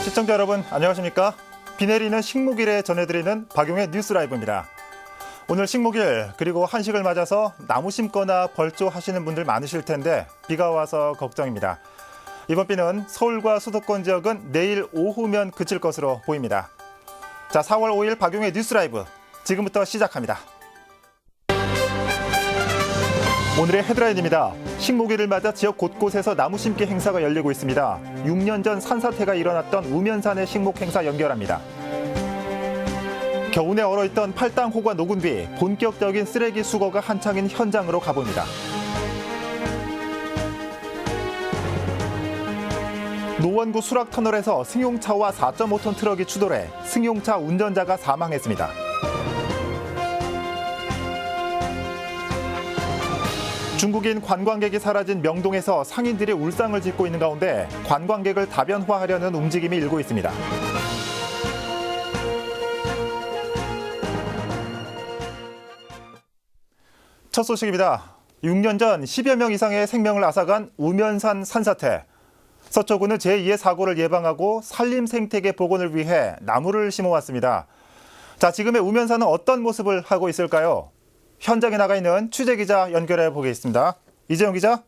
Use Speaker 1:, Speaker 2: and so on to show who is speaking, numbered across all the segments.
Speaker 1: 시청자 여러분 안녕하십니까? 비 내리는 식목일에 전해드리는 박용의 뉴스 라이브입니다. 오늘 식목일 그리고 한식을 맞아서 나무 심거나 벌초하시는 분들 많으실 텐데 비가 와서 걱정입니다. 이번 비는 서울과 수도권 지역은 내일 오후면 그칠 것으로 보입니다. 자, 4월 5일 박용의 뉴스 라이브 지금부터 시작합니다. 오늘의 헤드라인입니다. 식목일을 맞아 지역 곳곳에서 나무 심기 행사가 열리고 있습니다. 6년 전 산사태가 일어났던 우면산의 식목 행사 연결합니다. 겨우내 얼어있던 팔당호가 녹은 뒤 본격적인 쓰레기 수거가 한창인 현장으로 가봅니다. 노원구 수락터널에서 승용차와 4.5톤 트럭이 추돌해 승용차 운전자가 사망했습니다. 중국인 관광객이 사라진 명동에서 상인들이 울상을 짓고 있는 가운데 관광객을 다변화하려는 움직임이 일고 있습니다. 첫 소식입니다. 6년 전 10여 명 이상의 생명을 앗아간 우면산 산사태. 서초구는 제2의 사고를 예방하고 산림 생태계 복원을 위해 나무를 심어왔습니다. 자, 지금의 우면산은 어떤 모습을 하고 있을까요? 현장에 나가 있는 취재기자 연결해 보겠습니다. 이재영 기자.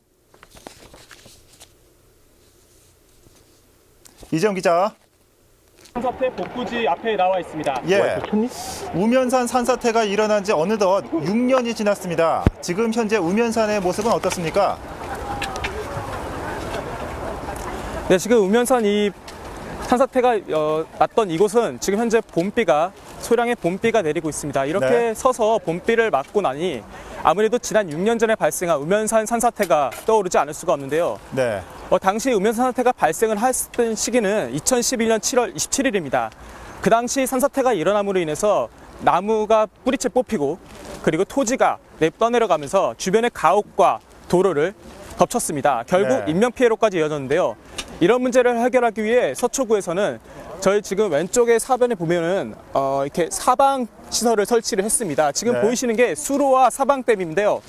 Speaker 1: 이재영 기자.
Speaker 2: 산사태 복구지 앞에 나와 있습니다.
Speaker 1: 예. 우면산 산사태가 일어난 지 어느덧 6년이 지났습니다. 지금 현재 우면산의 모습은 어떻습니까?
Speaker 2: 네, 지금 우면산 이 산사태가 났던 이곳은 지금 현재 소량의 봄비가 내리고 있습니다. 이렇게
Speaker 1: 네.
Speaker 2: 서서 봄비를 맞고 나니 아무래도 지난 6년 전에 발생한 우면산 산사태가 떠오르지 않을 수가 없는데요. 네. 당시 우면산 산사태가 발생을 했던 시기는 2011년 7월 27일입니다. 그 당시 산사태가 일어남으로 인해서 나무가 뿌리채 뽑히고 그리고 토지가 떠내려가면서 주변의 가옥과 도로를 덮쳤습니다. 결국
Speaker 1: 네.
Speaker 2: 인명피해로까지 이어졌는데요. 이런 문제를 해결하기 위해 서초구에서는 저희 지금 왼쪽에 사변에 보면은 이렇게 사방 시설을 설치를 했습니다. 지금
Speaker 1: 네.
Speaker 2: 보이시는 게 수로와 사방댐인데요.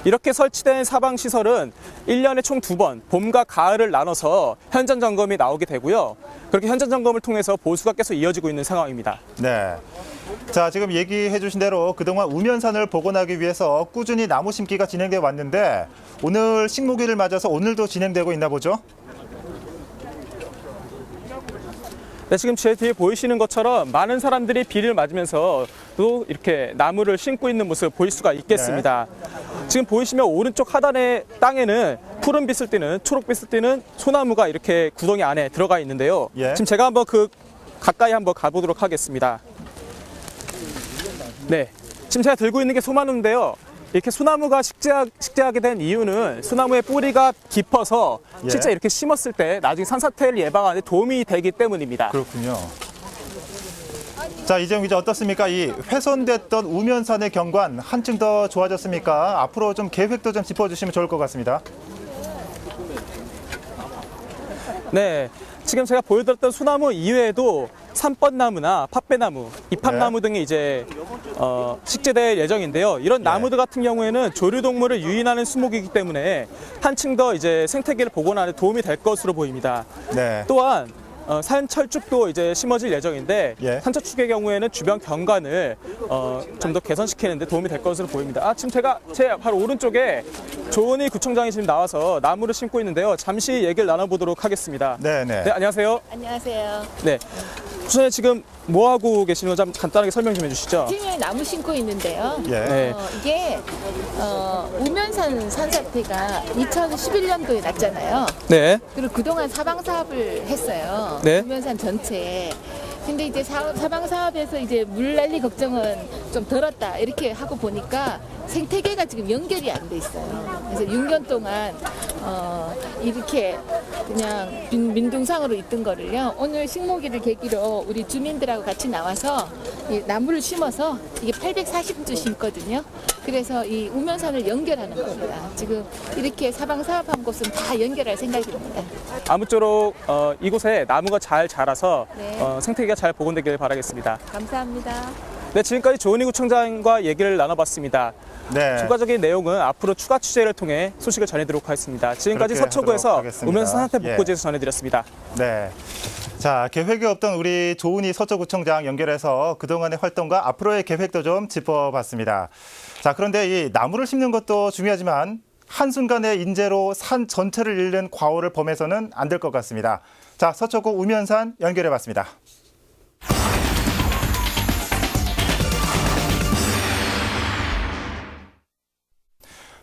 Speaker 2: 이렇게 설치된 사방 시설은 1년에 총 2번, 봄과 가을을 나눠서 현장 점검이 나오게 되고요. 그렇게 현장 점검을 통해서 보수가 계속 이어지고 있는 상황입니다.
Speaker 1: 네. 자, 지금 얘기해 주신 대로 그동안 우면산을 복원하기 위해서 꾸준히 나무 심기가 진행되어 왔는데 오늘 식목일을 맞아서 오늘도 진행되고 있나 보죠?
Speaker 2: 네, 지금 제 뒤에 보이시는 것처럼 많은 사람들이 비를 맞으면서 또 이렇게 나무를 심고 있는 모습을 보일 수가 있겠습니다. 네. 지금 보이시면 오른쪽 하단의 땅에는 푸른빛을 띠는 초록빛을 띠는 소나무가 이렇게 구덩이 안에 들어가 있는데요. 예. 지금 제가 한번 가까이 한번 가보도록 하겠습니다. 네, 지금 제가 들고 있는 게 소나무인데요. 이렇게 소나무가 식재하게 된 이유는 소나무의 뿌리가 깊어서 실제 이렇게 심었을 때 나중에 산사태를 예방하는 데 도움이 되기 때문입니다.
Speaker 1: 그렇군요. 자, 이재용 기자 어떻습니까? 이 훼손됐던 우면산의 경관 한층 더 좋아졌습니까? 앞으로 좀 계획도 좀 짚어주시면 좋을 것 같습니다.
Speaker 2: 네, 지금 제가 보여드렸던 소나무 이외에도 산뻗나무나 팥배나무, 이팝나무 등이 이제 식재될 예정인데요. 이런 나무들 같은 경우에는 조류동물을 유인하는 수목이기 때문에 한층 더 이제 생태계를 복원하는 데 도움이 될 것으로 보입니다. 네. 또한 산철쭉도 이제 심어질 예정인데 산철쭉의 경우에는 주변 경관을 좀 더 개선시키는 데 도움이 될 것으로 보입니다. 지금 제 바로 오른쪽에 조은희 구청장이 지금 나와서 나무를 심고 있는데요. 잠시 얘기를 나눠보도록 하겠습니다. 네네. 네, 안녕하세요.
Speaker 3: 안녕하세요.
Speaker 2: 네. 우선 지금 뭐 하고 계시는 건지 한번 간단하게 설명 좀 해주시죠.
Speaker 3: 지금 나무 심고 있는데요.
Speaker 2: 네.
Speaker 3: 이게 우면산 산사태가 2011년도에 났잖아요.
Speaker 2: 네.
Speaker 3: 그리고 그동안 사방 사업을 했어요.
Speaker 2: 네.
Speaker 3: 우면산 전체에. 근데 이제 사방 사업에서 이제 물난리 걱정은 좀 덜었다 이렇게 하고 보니까 생태계가 지금 연결이 안 돼 있어요. 그래서 6년 동안 이렇게 그냥 민둥상으로 있던 거를요. 오늘 식목일을 계기로 우리 주민들하고 같이 나와서 이 나무를 심어서 이게 840주 심거든요. 그래서 이 우면산을 연결하는 겁니다. 지금 이렇게 사방 사업한 곳은 다 연결할 생각입니다.
Speaker 2: 아무쪼록 이곳에 나무가 잘 자라서 생태계가 잘 복원되길 바라겠습니다.
Speaker 3: 감사합니다.
Speaker 2: 네, 지금까지 조은희 구청장과 얘기를 나눠봤습니다.
Speaker 1: 네.
Speaker 2: 추가적인 내용은 앞으로 추가 취재를 통해 소식을 전해드리도록 하겠습니다. 지금까지
Speaker 1: 그렇게
Speaker 2: 서초구에서
Speaker 1: 하도록 하겠습니다.
Speaker 2: 우면산 사태
Speaker 1: 예.
Speaker 2: 복구지에서 전해드렸습니다.
Speaker 1: 네. 자, 계획이 없던 우리 조은희 서초구청장 연결해서 그동안의 활동과 앞으로의 계획도 좀 짚어봤습니다. 자, 그런데 이 나무를 심는 것도 중요하지만 한순간의 인재로 산 전체를 잃는 과오를 범해서는 안 될 것 같습니다. 자, 서초구 우면산 연결해봤습니다.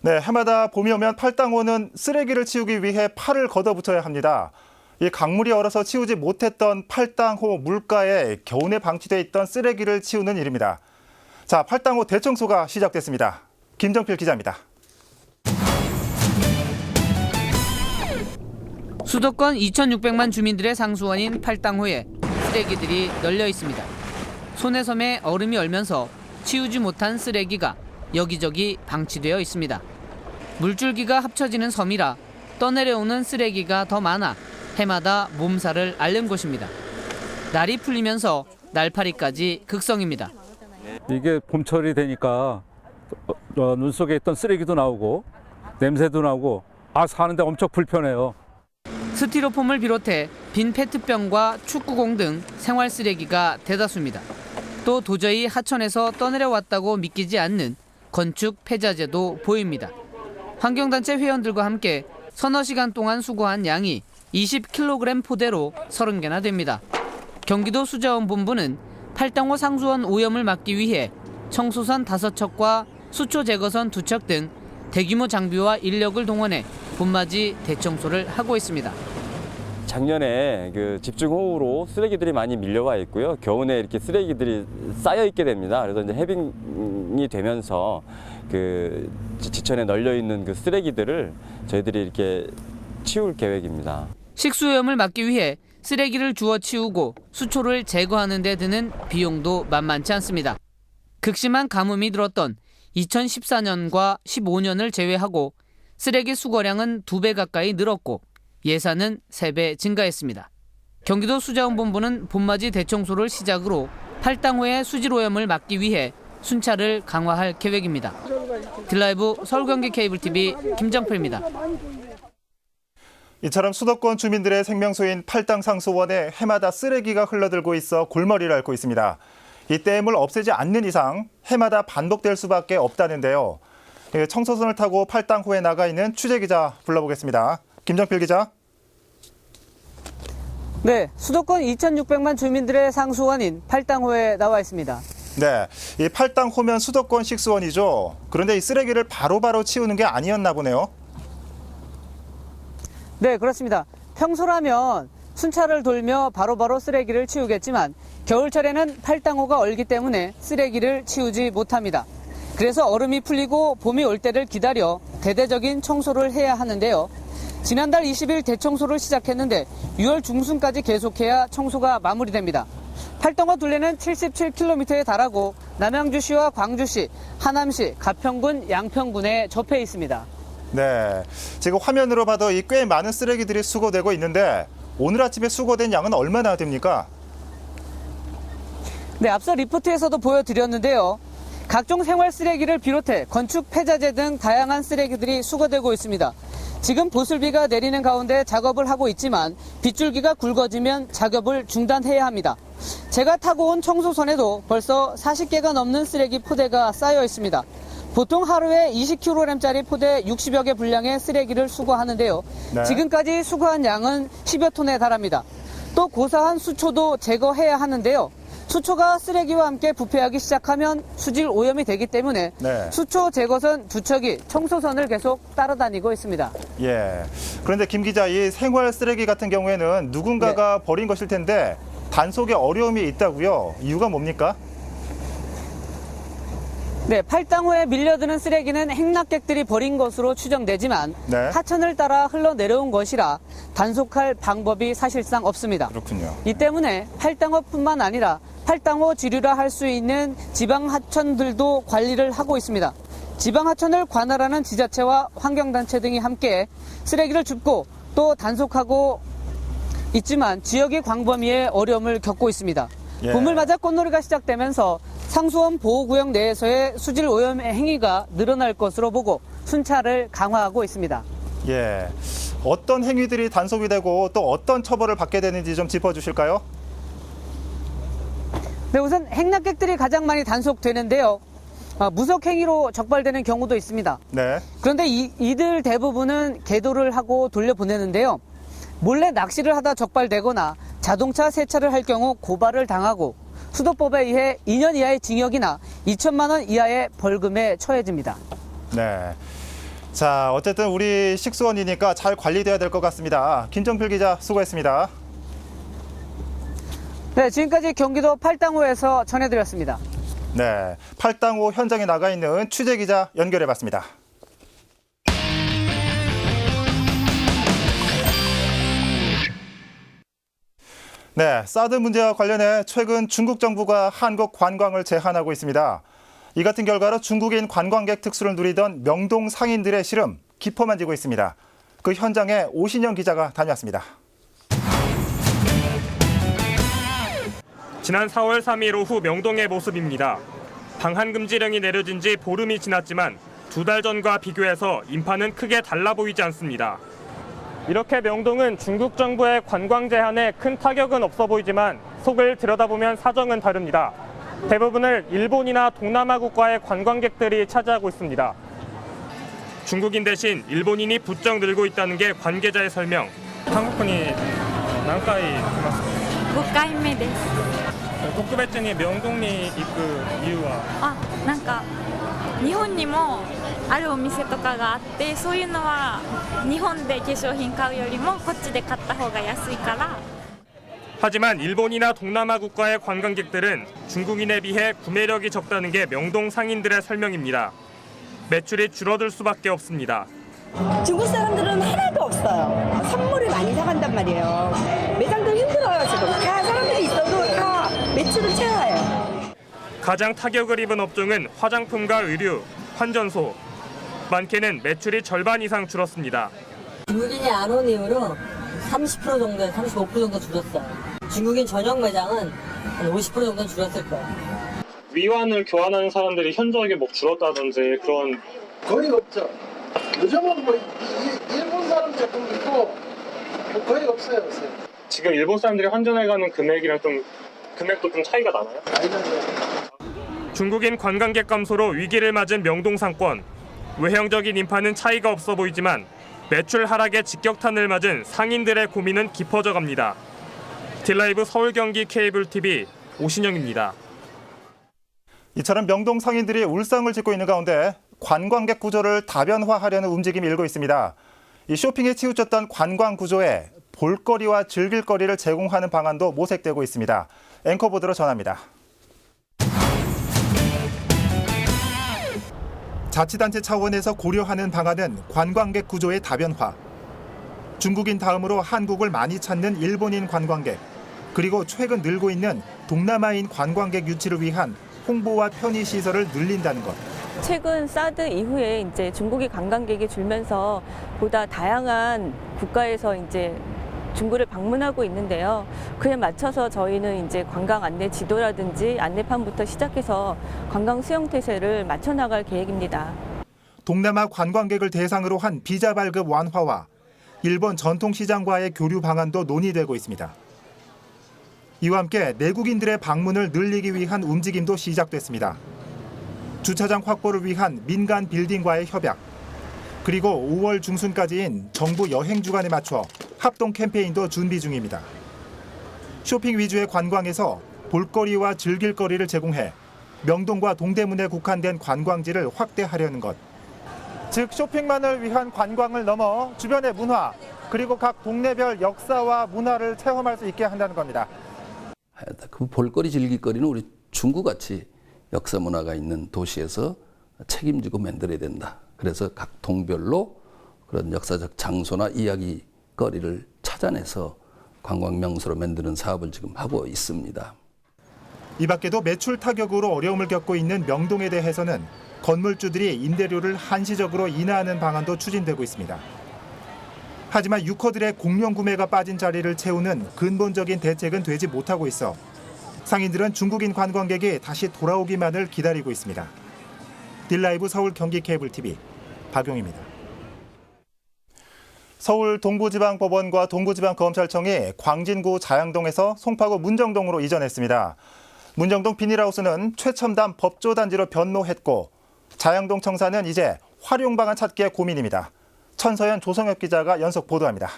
Speaker 1: 네, 해마다 봄이 오면 팔당호는 쓰레기를 치우기 위해 팔을 걷어붙여야 합니다. 이 강물이 얼어서 치우지 못했던 팔당호 물가에 겨우내 방치돼 있던 쓰레기를 치우는 일입니다. 자, 팔당호 대청소가 시작됐습니다. 김정필 기자입니다.
Speaker 4: 수도권 2,600만 주민들의 상수원인 팔당호에 쓰레기들이 널려 있습니다. 손에 섬에 얼음이 얼면서 치우지 못한 쓰레기가 여기저기 방치되어 있습니다. 물줄기가 합쳐지는 섬이라 떠내려오는 쓰레기가 더 많아 해마다 몸살을 앓는 곳입니다. 날이 풀리면서 날파리까지 극성입니다.
Speaker 5: 이게 봄철이 되니까 눈 속에 있던 쓰레기도 나오고 냄새도 나고 사는데 엄청 불편해요.
Speaker 4: 스티로폼을 비롯해 빈 페트병과 축구공 등 생활 쓰레기가 대다수입니다. 또 도저히 하천에서 떠내려왔다고 믿기지 않는 건축 폐자재도 보입니다. 환경단체 회원들과 함께 서너 시간 동안 수거한 양이 20kg 포대로 30개나 됩니다. 경기도 수자원본부는 팔당호 상수원 오염을 막기 위해 청소선 5척과 수초 제거선 2척 등 대규모 장비와 인력을 동원해 봄맞이 대청소를 하고 있습니다.
Speaker 6: 작년에 그 집중호우로 쓰레기들이 많이 밀려와 있고요. 겨우내 이렇게 쓰레기들이 쌓여 있게 됩니다. 그래서 이제 해빙이 되면서 그 지천에 널려 있는 그 쓰레기들을 저희들이 이렇게 치울 계획입니다.
Speaker 4: 식수오염을 막기 위해 쓰레기를 주워 치우고 수초를 제거하는 데 드는 비용도 만만치 않습니다. 극심한 가뭄이 들었던 2014년과 15년을 제외하고 쓰레기 수거량은 2배 가까이 늘었고 예산은 3배 증가했습니다. 경기도 수자원본부는 봄맞이 대청소를 시작으로 팔당호의 수질오염을 막기 위해 순찰을 강화할 계획입니다. 딜라이브 서울경기 케이블TV 김정필입니다.
Speaker 1: 이처럼 수도권 주민들의 생명수인 팔당 상수원에 해마다 쓰레기가 흘러들고 있어 골머리를 앓고 있습니다. 이 댐을 없애지 않는 이상 해마다 반복될 수밖에 없다는데요. 청소선을 타고 팔당호에 나가 있는 취재기자 불러보겠습니다. 김정필 기자.
Speaker 4: 네, 수도권 2,600만 주민들의 상수원인 팔당호에 나와 있습니다.
Speaker 1: 네, 이 팔당호면 수도권 식수원이죠. 그런데 이 쓰레기를 바로바로 치우는 게 아니었나 보네요.
Speaker 4: 네, 그렇습니다. 평소라면 순찰을 돌며 바로바로 쓰레기를 치우겠지만 겨울철에는 팔당호가 얼기 때문에 쓰레기를 치우지 못합니다. 그래서 얼음이 풀리고 봄이 올 때를 기다려 대대적인 청소를 해야 하는데요. 지난달 20일 대청소를 시작했는데 6월 중순까지 계속해야 청소가 마무리됩니다. 팔당호 둘레는 77km에 달하고 남양주시와 광주시, 하남시, 가평군, 양평군에 접해 있습니다.
Speaker 1: 네, 지금 화면으로 봐도 이 꽤 많은 쓰레기들이 수거되고 있는데 오늘 아침에 수거된 양은 얼마나 됩니까?
Speaker 4: 네, 앞서 리포트에서도 보여드렸는데요. 각종 생활 쓰레기를 비롯해 건축 폐자재 등 다양한 쓰레기들이 수거되고 있습니다. 지금 보슬비가 내리는 가운데 작업을 하고 있지만 빗줄기가 굵어지면 작업을 중단해야 합니다. 제가 타고 온 청소선에도 벌써 40개가 넘는 쓰레기 포대가 쌓여 있습니다. 보통 하루에 20kg짜리 포대 60여 개 분량의 쓰레기를 수거하는데요.
Speaker 1: 네.
Speaker 4: 지금까지 수거한 양은 10여 톤에 달합니다. 또 고사한 수초도 제거해야 하는데요. 수초가 쓰레기와 함께 부패하기 시작하면 수질 오염이 되기 때문에
Speaker 1: 네.
Speaker 4: 수초 제거선 2척이 청소선을 계속 따라다니고 있습니다.
Speaker 1: 예. 그런데 김 기자, 이 생활 쓰레기 같은 경우에는 누군가가 버린 것일 텐데 단속에 어려움이 있다고요. 이유가 뭡니까?
Speaker 4: 네, 팔당호에 밀려드는 쓰레기는 행락객들이 버린 것으로 추정되지만
Speaker 1: 네.
Speaker 4: 하천을 따라 흘러내려온 것이라 단속할 방법이 사실상 없습니다.
Speaker 1: 그렇군요.
Speaker 4: 이 때문에 팔당호뿐만 아니라 팔당호 지류라 할 수 있는 지방 하천들도 관리를 하고 있습니다. 지방 하천을 관할하는 지자체와 환경단체 등이 함께 쓰레기를 줍고 또 단속하고 있지만 지역의 광범위에 어려움을 겪고 있습니다.
Speaker 1: 예.
Speaker 4: 봄을 맞아 꽃놀이가 시작되면서 상수원 보호구역 내에서의 수질 오염 행위가 늘어날 것으로 보고 순찰을 강화하고 있습니다.
Speaker 1: 예. 어떤 행위들이 단속이 되고 또 어떤 처벌을 받게 되는지 좀 짚어주실까요?
Speaker 4: 네, 우선 행락객들이 가장 많이 단속되는데요. 무석 행위로 적발되는 경우도 있습니다.
Speaker 1: 네.
Speaker 4: 그런데 이들 대부분은 계도를 하고 돌려보내는데요. 몰래 낚시를 하다 적발되거나 자동차 세차를 할 경우 고발을 당하고 수도법에 의해 2년 이하의 징역이나 2천만 원 이하의 벌금에 처해집니다.
Speaker 1: 네. 자, 어쨌든 우리 식수원이니까 잘 관리돼야 될 것 같습니다. 김정필 기자 수고했습니다.
Speaker 4: 네, 지금까지 경기도 팔당호에서 전해드렸습니다.
Speaker 1: 네. 팔당호 현장에 나가 있는 취재 기자 연결해봤습니다. 네, 사드 문제와 관련해 최근 중국 정부가 한국 관광을 제한하고 있습니다. 이 같은 결과로 중국인 관광객 특수를 누리던 명동 상인들의 시름 깊어만지고 있습니다. 그 현장에 오신영 기자가 다녀왔습니다.
Speaker 7: 지난 4월 3일 오후 명동의 모습입니다. 방한 금지령이 내려진 지 보름이 지났지만 2달 전과 비교해서 인파는 크게 달라 보이지 않습니다. 이렇게 명동은 중국 정부의 관광 제한에 큰 타격은 없어 보이지만 속을 들여다보면 사정은 다릅니다. 대부분을 일본이나 동남아 국가의 관광객들이 차지하고 있습니다. 중국인 대신 일본인이 부쩍 늘고 있다는 게 관계자의 설명. 한국분이 난가이
Speaker 8: 5回目です。
Speaker 7: 特別に明洞に行く理由は
Speaker 8: なんか日本にもあるお店とかがあって、そういうのは日本で化粧品買うよりもこっちで買った方が安いから。
Speaker 7: 하지만 일본이나 동남아 국가의 관광객들은 중국인에 비해 구매력이 적다는 게 명동 상인들의 설명입니다. 매출이 줄어들 수밖에 없습니다.
Speaker 9: 중국 사람들은 하나도 없어요. 선물을 많이 사간단 말이에요. 매장들 힘들어요 지금. 다 사람들이 있어도 다 매출을 채워요.
Speaker 7: 가장 타격을 입은 업종은 화장품과 의류, 환전소. 많게는 매출이 절반 이상 줄었습니다.
Speaker 10: 중국인이 안 온 이후로 30% 정도, 35% 정도 줄었어요. 중국인 전용 매장은 한 50% 정도 줄었을 거예요.
Speaker 7: 위안을 교환하는 사람들이 현저하게 줄었다든지 그런
Speaker 11: 거의 없죠. 요즘은 뭐 일본 사람 제품 있고 거의 없어요.
Speaker 7: 지금 일본 사람들이 환전해가는 금액이랑 금액도 좀 차이가 나나요? 중국인 관광객 감소로 위기를 맞은 명동 상권. 외형적인 인파는 차이가 없어 보이지만 매출 하락에 직격탄을 맞은 상인들의 고민은 깊어져 갑니다. 딜라이브 서울 경기 케이블 TV 오신영입니다.
Speaker 1: 이처럼 명동 상인들이 울상을 짓고 있는 가운데 관광객 구조를 다변화하려는 움직임이 일고 있습니다. 이 쇼핑에 치우쳤던 관광 구조에 볼거리와 즐길거리를 제공하는 방안도 모색되고 있습니다. 앵커보드로 전합니다. 자치단체 차원에서 고려하는 방안은 관광객 구조의 다변화. 중국인 다음으로 한국을 많이 찾는 일본인 관광객, 그리고 최근 늘고 있는 동남아인 관광객 유치를 위한 홍보와 편의 시설을 늘린다는 것.
Speaker 12: 최근 사드 이후에 이제 중국인 관광객이 줄면서 보다 다양한 국가에서 이제 중국을 방문하고 있는데요. 그에 맞춰서 저희는 이제 관광 안내 지도라든지 안내판부터 시작해서 관광 수용 태세를 맞춰 나갈 계획입니다.
Speaker 1: 동남아 관광객을 대상으로 한 비자 발급 완화와 일본 전통시장과의 교류 방안도 논의되고 있습니다. 이와 함께 내국인들의 방문을 늘리기 위한 움직임도 시작됐습니다. 주차장 확보를 위한 민간 빌딩과의 협약, 그리고 5월 중순까지인 정부 여행 주간에 맞춰 합동 캠페인도 준비 중입니다. 쇼핑 위주의 관광에서 볼거리와 즐길거리를 제공해 명동과 동대문에 국한된 관광지를 확대하려는 것. 즉 쇼핑만을 위한 관광을 넘어 주변의 문화, 그리고 각 동네별 역사와 문화를 체험할 수 있게 한다는 겁니다.
Speaker 13: 그 볼거리 즐길거리는 우리 중국같이 역사 문화가 있는 도시에서 책임지고 만들어야 된다. 그래서 각 동별로 그런 역사적 장소나 이야기거리를 찾아내서 관광 명소로 만드는 사업을 지금 하고 있습니다.
Speaker 1: 이 밖에도 매출 타격으로 어려움을 겪고 있는 명동에 대해서는 건물주들이 임대료를 한시적으로 인하하는 방안도 추진되고 있습니다. 하지만 유커들의 공영 구매가 빠진 자리를 채우는 근본적인 대책은 되지 못하고 있어 상인들은 중국인 관광객이 다시 돌아오기만을 기다리고 있습니다. 딜라이브 서울 경기 케이블 TV 박용입니다. 서울 동부지방법원과 동부지방검찰청이 광진구 자양동에서 송파구 문정동으로 이전했습니다. 문정동 비닐하우스는 최첨단 법조단지로 변모했고 자양동 청사는 이제 활용 방안 찾기에 고민입니다. 천서연 조성혁 기자가 연속 보도합니다.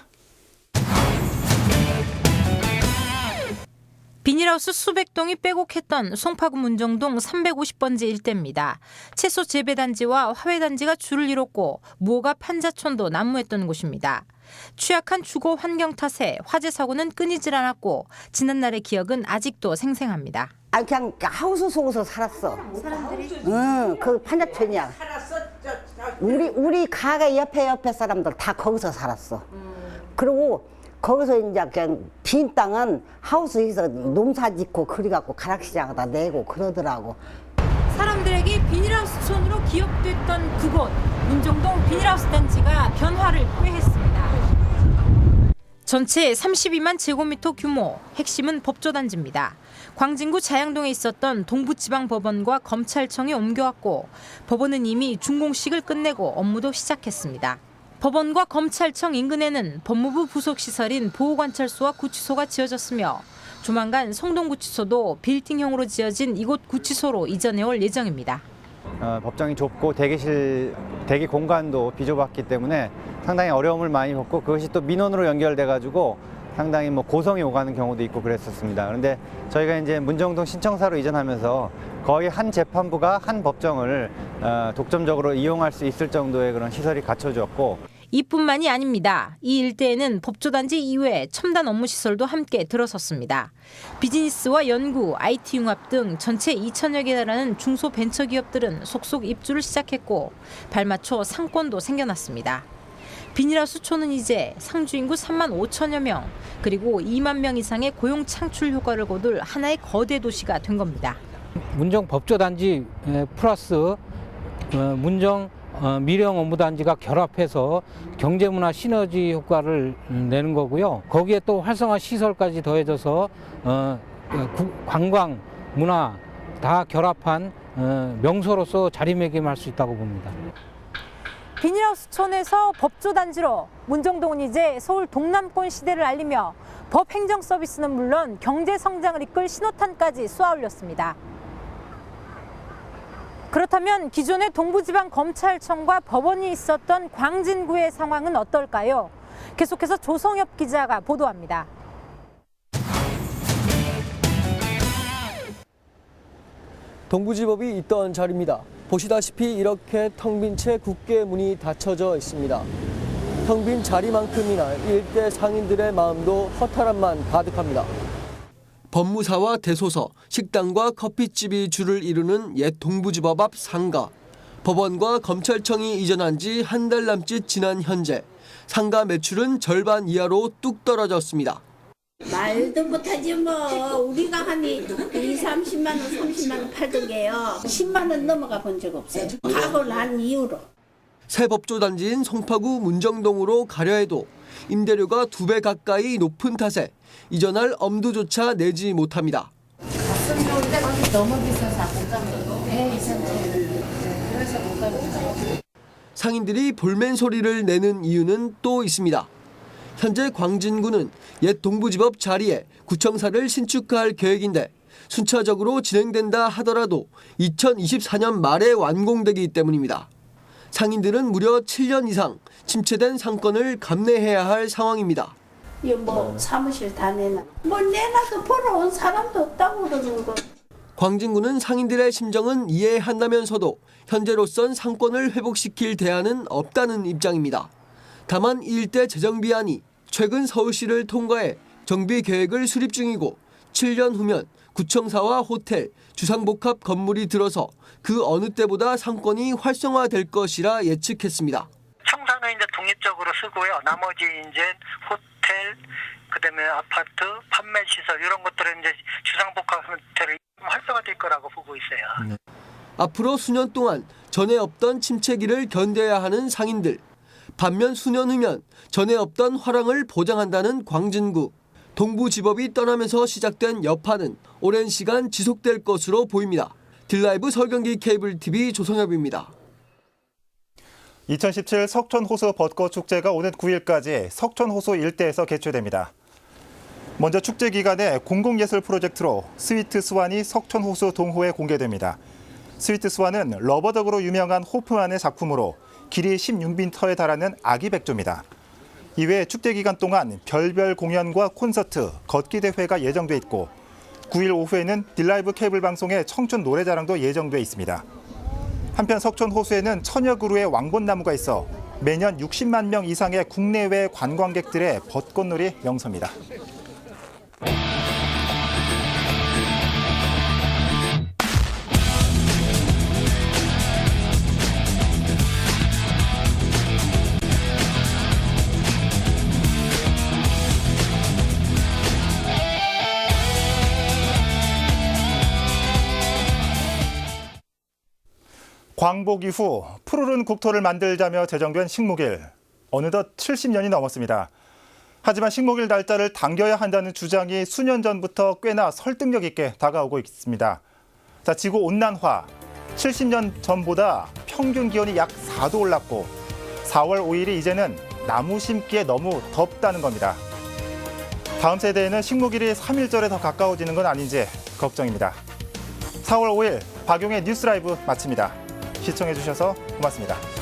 Speaker 14: 비닐하우스 수백 동이 빼곡했던 송파구 문정동 350번지 일대입니다. 채소 재배단지와 화훼단지가 줄을 이뤘고 무허가 판자촌도 난무했던 곳입니다. 취약한 주거 환경 탓에 화재 사고는 끊이질 않았고 지난날의 기억은 아직도 생생합니다.
Speaker 15: 그냥 하우스 속에서 살았어. 사람들이? 응, 그 판자촌이야. 우리 가게 옆에 사람들 다 거기서 살았어. 그리고 거기서 이제 그냥 빈 땅은 하우스에서 농사 짓고 그래갖고 가락시장에다 내고 그러더라고.
Speaker 14: 사람들에게 비닐하우스촌으로 기억됐던 그곳 문정동 비닐하우스 단지가 변화를 꾀했습니다. 전체 32만 제곱미터 규모, 핵심은 법조단지입니다. 광진구 자양동에 있었던 동부지방법원과 검찰청이 옮겨왔고 법원은 이미 준공식을 끝내고 업무도 시작했습니다. 법원과 검찰청 인근에는 법무부 부속시설인 보호관찰소와 구치소가 지어졌으며 조만간 성동구치소도 빌딩형으로 지어진 이곳 구치소로 이전해올 예정입니다.
Speaker 16: 법정이 좁고 대기 공간도 비좁았기 때문에 상당히 어려움을 많이 겪고 그것이 또 민원으로 연결돼가지고 상당히 고성이 오가는 경우도 있고 그랬었습니다. 그런데 저희가 이제 문정동 신청사로 이전하면서 거의 한 재판부가 한 법정을 독점적으로 이용할 수 있을 정도의 그런 시설이 갖춰졌고
Speaker 14: 이뿐만이 아닙니다. 이 일대에는 법조단지 이외에 첨단 업무시설도 함께 들어섰습니다. 비즈니스와 연구, IT 융합 등 전체 2천여 개 달하는 중소벤처기업들은 속속 입주를 시작했고 발맞춰 상권도 생겨났습니다. 비닐하우스촌은 이제 상주 인구 3만 5천여 명 그리고 2만 명 이상의 고용 창출 효과를 거둘 하나의 거대 도시가 된 겁니다.
Speaker 17: 문정 법조단지 플러스 문정 미령 업무단지가 결합해서 경제문화 시너지 효과를 내는 거고요. 거기에 또 활성화 시설까지 더해져서 관광, 문화 다 결합한 명소로서 자리매김할 수 있다고 봅니다.
Speaker 14: 비닐하우스촌에서 법조단지로 문정동은 이제 서울 동남권 시대를 알리며 법 행정 서비스는 물론 경제 성장을 이끌 신호탄까지 쏘아올렸습니다. 그렇다면 기존의 동부지방검찰청과 법원이 있었던 광진구의 상황은 어떨까요? 계속해서 조성엽 기자가 보도합니다.
Speaker 18: 동부지법이 있던 자리입니다. 보시다시피 이렇게 텅 빈 채 굳게 문이 닫혀져 있습니다. 텅 빈 자리만큼이나 일대 상인들의 마음도 허탈함만 가득합니다. 법무사와 대소서, 식당과 커피집이 줄을 이루는 옛 동부지법 앞 상가. 법원과 검찰청이 이전한 지 한 달 남짓 지난 현재 상가 매출은 절반 이하로 뚝 떨어졌습니다.
Speaker 19: 말도 못하지 뭐. 우리가 한 30만 원, 30만 원 팔던 게요. 10만 원 넘어가 본 적 없어요. 가고 난 이후로.
Speaker 18: 새 법조단지인 송파구 문정동으로 가려 해도 임대료가 2배 가까이 높은 탓에 이전할 엄두조차 내지 못합니다.
Speaker 3: 너무 비싸서 못 가면 그래서 못 가면
Speaker 18: 상인들이 볼멘 소리를 내는 이유는 또 있습니다. 현재 광진구는 옛 동부지법 자리에 구청사를 신축할 계획인데 순차적으로 진행된다 하더라도 2024년 말에 완공되기 때문입니다. 상인들은 무려 7년 이상 침체된 상권을 감내해야 할 상황입니다.
Speaker 19: 이거 사무실 다 내놔. 뭘 내놔도 보러 온 사람도 없다고 그러는 거.
Speaker 18: 광진구는 상인들의 심정은 이해한다면서도 현재로선 상권을 회복시킬 대안은 없다는 입장입니다. 다만 일대 재정비안이 최근 서울시를 통과해 정비 계획을 수립 중이고 7년 후면 구청사와 호텔, 주상복합 건물이 들어서 그 어느 때보다 상권이 활성화될 것이라 예측했습니다.
Speaker 20: 청사는 이제 독립적으로 쓰고요. 나머지 이제 호텔, 그다음에 아파트, 판매 시설 이런 것들은 이제 주상복합 형태로 활성화될 거라고 보고 있어요.
Speaker 18: 앞으로 수년 동안 전에 없던 침체기를 견뎌야 하는 상인들. 반면 수년 후면 전에 없던 화랑을 보장한다는 광진구. 동부지법이 떠나면서 시작된 여파는 오랜 시간 지속될 것으로 보입니다. 딜라이브 설경기 케이블 TV 조성엽입니다.
Speaker 1: 2017 석촌호수 벚꽃축제가 오는 9일까지 석촌호수 일대에서 개최됩니다. 먼저 축제 기간에 공공예술 프로젝트로 스위트 스완이 석촌호수 동호에 공개됩니다. 스위트 스완은 러버덕으로 유명한 호프만의 작품으로 길이 16m에 달하는 아기 백조입니다. 이외에 축제 기간 동안 별별 공연과 콘서트, 걷기 대회가 예정돼 있고 9일 오후에는 딜라이브 케이블 방송의 청춘 노래자랑도 예정돼 있습니다. 한편 석촌 호수에는 천여 그루의 왕벚나무가 있어 매년 60만 명 이상의 국내외 관광객들의 벚꽃놀이 명소입니다. 광복 이후 푸르른 국토를 만들자며 제정된 식목일. 어느덧 70년이 넘었습니다. 하지만 식목일 날짜를 당겨야 한다는 주장이 수년 전부터 꽤나 설득력 있게 다가오고 있습니다. 자, 지구 온난화. 70년 전보다 평균 기온이 약 4도 올랐고 4월 5일이 이제는 나무 심기에 너무 덥다는 겁니다. 다음 세대에는 식목일이 3.1절에 더 가까워지는 건 아닌지 걱정입니다. 4월 5일 박용의 뉴스 라이브 마칩니다. 시청해주셔서 고맙습니다.